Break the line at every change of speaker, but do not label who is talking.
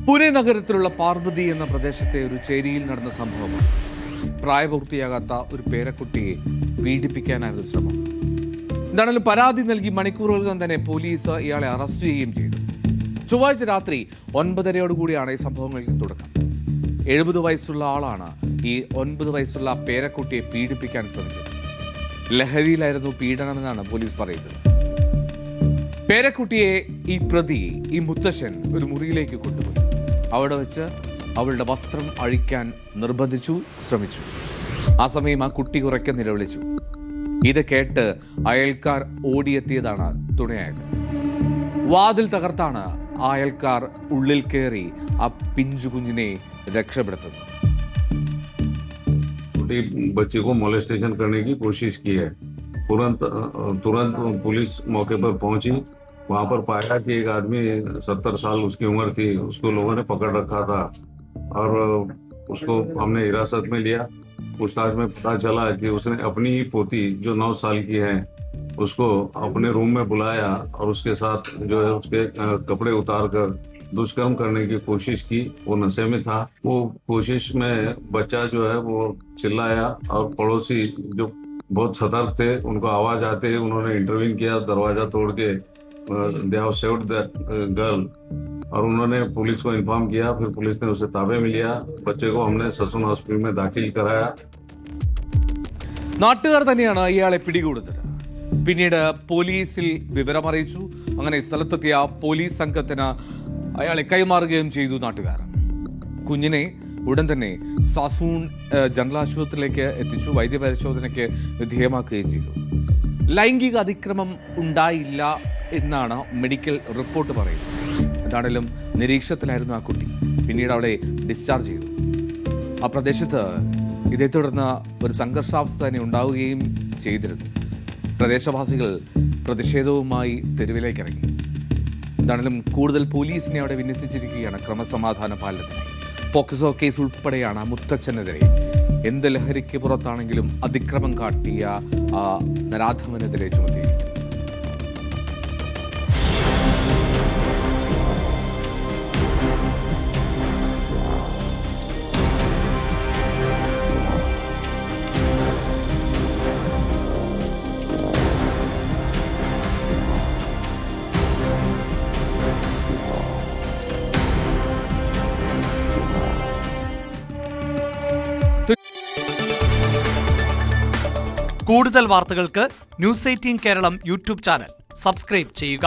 പൂനെ നഗരത്തിലുള്ള പാർവതി എന്ന പ്രദേശത്തെ ഒരു ചേരിയിൽ നടന്ന സംഭവമാണ്. പ്രായപൂർത്തിയാകാത്ത ഒരു പേരക്കുട്ടിയെ പീഡിപ്പിക്കാനായിരുന്നു ശ്രമം. എന്താണെങ്കിലും പരാതി നൽകി മണിക്കൂറുകൾക്കും തന്നെ പോലീസ് ഇയാളെ അറസ്റ്റ് ചെയ്യുകയും ചെയ്തു. ചൊവ്വാഴ്ച രാത്രി 9:30 ഈ സംഭവങ്ങൾക്ക് തുടക്കം. 70 വയസ്സുള്ള ആളാണ് ഈ 9 വയസ്സുള്ള പേരക്കുട്ടിയെ പീഡിപ്പിക്കാൻ ശ്രമിച്ചത്. ലഹരിയിലായിരുന്നു പീഡനമെന്നാണ് പോലീസ് പറയുന്നത്. പേരക്കുട്ടിയെ ഈ പ്രതി, ഈ മുത്തശ്ശൻ ഒരു മുറിയിലേക്ക് കൊണ്ടുപോയി. അവിടെ വെച്ച് അവളുടെ വസ്ത്രം അഴിക്കാൻ നിർബന്ധിച്ചു, ശ്രമിച്ചു. ആ സമയം ആ കുട്ടി ഉറക്കെ നിലവിളിച്ചു. ഇത് കേട്ട് അയൽക്കാർ ഓടിയെത്തിയതാണ് തുണയായത്. വാതിൽ തകർത്താണ് അയൽക്കാർ ഉള്ളിൽ കയറി ആ പിഞ്ചു കുഞ്ഞിനെ രക്ഷപ്പെടുത്തുന്നത്.
बच्चे को मोलेस्टेशन करने की कोशिश की है। तुरंत पुलिस मौके पर पहुंची। वहां पर पाया कि एक आदमी 70 साल उसकी उम्र थी, उसको लोगों ने पकड़ रखा था और उसको हमने हिरासत में लिया। पूछताछ में पता चला कि उसने अपनी ही पोती जो 9 साल की है उसको अपने रूम में बुलाया और उसके साथ जो है उसके कपड़े उतार कर दुष्कर्म करने की कोशिश की। वो नशे में था। वो कोशिश में बच्चा जो है वो चिल्लाया और पड़ोसी जो बहुत सतर्क थे उनको आवाज आते ही उन्होंने इंटरवीन किया। दरवाजा तोड़ के they have saved that girl और उन्होंने पुलिस को इन्फॉर्म किया। फिर पुलिस ने उसे ताबे में लिया। बच्चे को हमने ससून हॉस्पिटल में दाखिल कराया।
നാട്ടുകാർ തന്നെയാണ് ഇയാളെ പിടികൂടുന്നത്. പിന്നീട് പോലീസിൽ വിവരമറിയിച്ചു. അങ്ങനെ സ്ഥലത്തെത്തിയ പോലീസ് സംഘത്തിന് അയാളെ കൈമാറുകയും ചെയ്തു നാട്ടുകാർ. കുഞ്ഞിനെ ഉടൻ തന്നെ സസൂൺ ജനറൽ ആശുപത്രിയിലേക്ക് എത്തിച്ചു. വൈദ്യപരിശോധനയ്ക്ക് വിധേയമാക്കുകയും ചെയ്തു. ലൈംഗിക അതിക്രമം ഉണ്ടായില്ല എന്നാണ് മെഡിക്കൽ റിപ്പോർട്ട് പറയുന്നത്. എന്താണെങ്കിലും നിരീക്ഷണത്തിലായിരുന്നു ആ കുട്ടി. പിന്നീട് അവിടെ ഡിസ്ചാർജ് ചെയ്തു. ആ പ്രദേശത്ത് ഇതേ തുടർന്ന് ഒരു സംഘർഷാവസ്ഥ തന്നെ ഉണ്ടാവുകയും ചെയ്തിരുന്നു. പ്രദേശവാസികൾ പ്രതിഷേധവുമായി തെരുവിലേക്ക് ഇറങ്ങി. എന്താണെങ്കിലും കൂടുതൽ പോലീസിനെ അവിടെ വിന്യസിച്ചിരിക്കുകയാണ് ക്രമസമാധാന പാലനത്തിനായി. പോക്സോ കേസ് ഉൾപ്പെടെയാണ് മുത്തച്ഛനെതിരെ, എന്ത് ലഹരിക്ക് പുറത്താണെങ്കിലും അതിക്രമം കാട്ടിയ നരാധമനെതിരെ ചുമത്തിയിരിക്കുന്നത്.
കൂടുതൽ വാർത്തകൾക്ക് news 18 Keralam YouTube channel subscribe ചെയ്യുക.